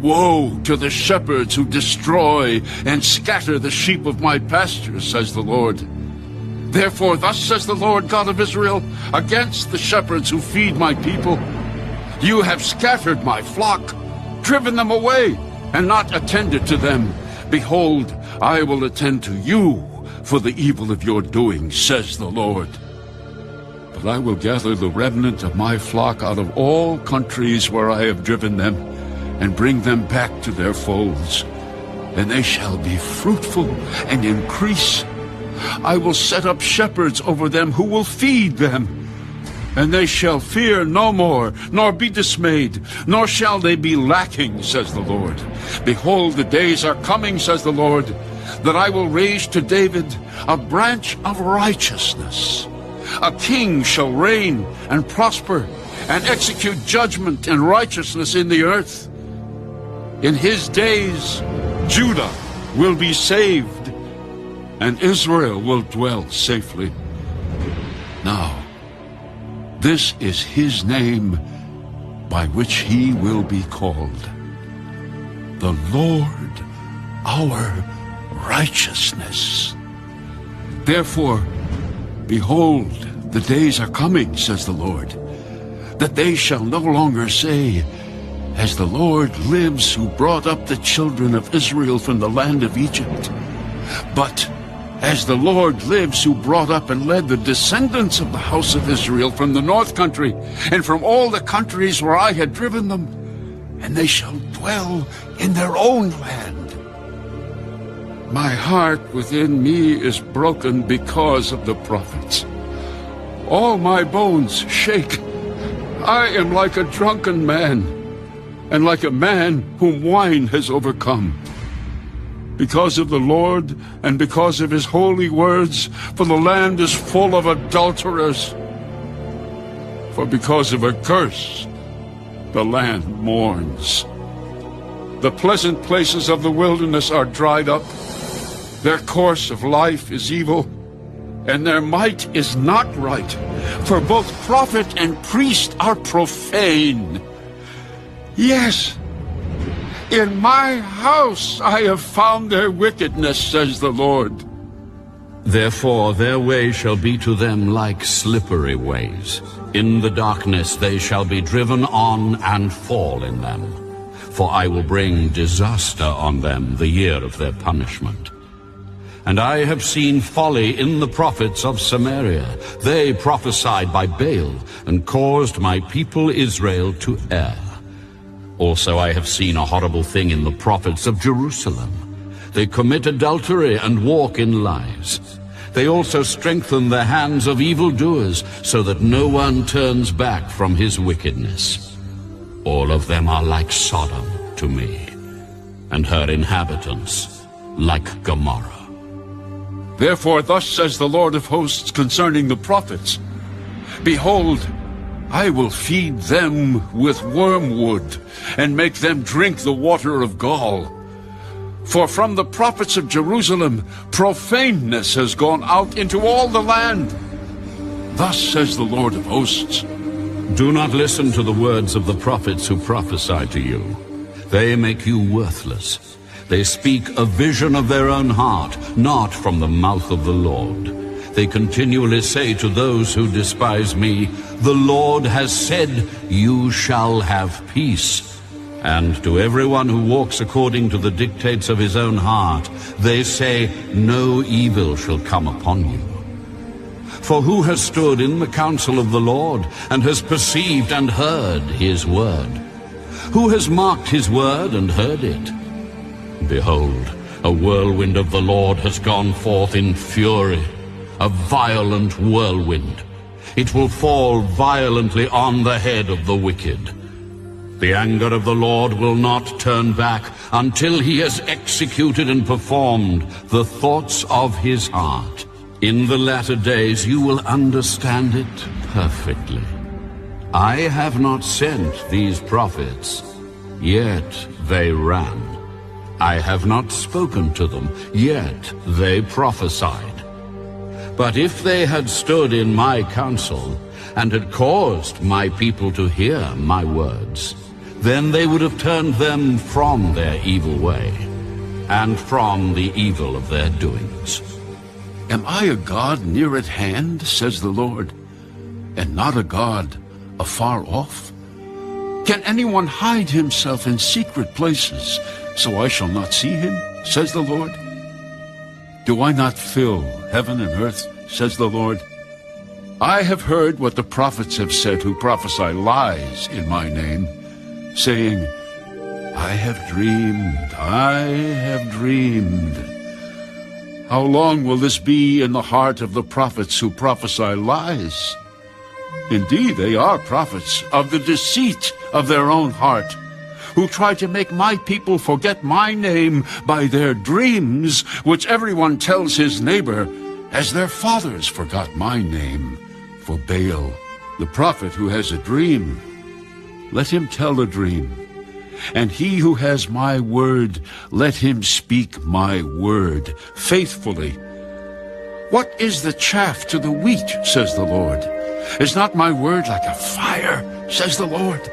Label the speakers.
Speaker 1: Woe to the shepherds who destroy and scatter the sheep of my pastures, says the Lord. Therefore, thus says the Lord God of Israel, against the shepherds who feed my people: you have scattered my flock, driven them away, and not attended to them. Behold, I will attend to you for the evil of your doing, says the Lord. But I will gather the remnant of my flock out of all countries where I have driven them, and bring them back to their folds, and they shall be fruitful and increase. I will set up shepherds over them who will feed them, and they shall fear no more, nor be dismayed, nor shall they be lacking, says the Lord. Behold, the days are coming, says the Lord, that I will raise to David a branch of righteousness. A king shall reign and prosper, and execute judgment and righteousness in the earth. In his days, Judah will be saved, and Israel will dwell safely. Now, this is his name by which he will be called: the Lord our righteousness. Therefore, behold, the days are coming, says the Lord, that they shall no longer say, as the Lord lives, who brought up the children of Israel from the land of Egypt, but as the Lord lives, who brought up and led the descendants of the house of Israel from the north country, and from all the countries where I had driven them, and they shall dwell in their own land. My heart within me is broken because of the prophets. All my bones shake. I am like a drunken man, and like a man whom wine has overcome. Because of the Lord, and because of his holy words, for the land is full of adulterers. For because of a curse, the land mourns. The pleasant places of the wilderness are dried up. Their course of life is evil, and their might is not right. For both prophet and priest are profane. Yes, in my house I have found their wickedness, says the Lord.
Speaker 2: Therefore their way shall be to them like slippery ways. In the darkness they shall be driven on and fall in them. For I will bring disaster on them the year of their punishment. And I have seen folly in the prophets of Samaria. They prophesied by Baal, and caused my people Israel to err. Also I have seen a horrible thing in the prophets of Jerusalem. They commit adultery and walk in lies. They also strengthen the hands of evildoers, so that no one turns back from his wickedness. All of them are like Sodom to me, and her inhabitants like Gomorrah.
Speaker 1: Therefore thus says the Lord of hosts concerning the prophets: Behold, I will feed them with wormwood, and make them drink the water of gall. For from the prophets of Jerusalem profaneness has gone out into all the land. Thus says the Lord of hosts:
Speaker 2: Do not listen to the words of the prophets who prophesy to you. They make you worthless. They speak a vision of their own heart, not from the mouth of the Lord. They continually say to those who despise me, the Lord has said, you shall have peace. And to everyone who walks according to the dictates of his own heart, they say, no evil shall come upon you. For who has stood in the counsel of the Lord, and has perceived and heard his word? Who has marked his word and heard it? Behold, a whirlwind of the Lord has gone forth in fury, a violent whirlwind. It will fall violently on the head of the wicked. The anger of the Lord will not turn back until he has executed and performed the thoughts of his heart. In the latter days you will understand it perfectly. I have not sent these prophets, yet they ran. I have not spoken to them, yet they prophesied. But if they had stood in my counsel, and had caused my people to hear my words, Then they would have turned them from their evil way, and from the evil of their doings.
Speaker 1: Am I a God near at hand, says the Lord, and not a God afar off? Can anyone hide himself in secret places, so I shall not see him, says the Lord? Do I not fill heaven and earth, says the Lord? I have heard what the prophets have said who prophesy lies in my name, saying, I have dreamed, I have dreamed. How long will this be in the heart of the prophets who prophesy lies? Indeed, they are prophets of the deceit of their own heart, who try to make my people forget my name by their dreams, which everyone tells his neighbor, as their fathers forgot my name. For Baal, the prophet who has a dream, let him tell a dream. And he who has my word, let him speak my word faithfully. What is the chaff to the wheat, says the Lord? Is not my word like a fire, says the Lord?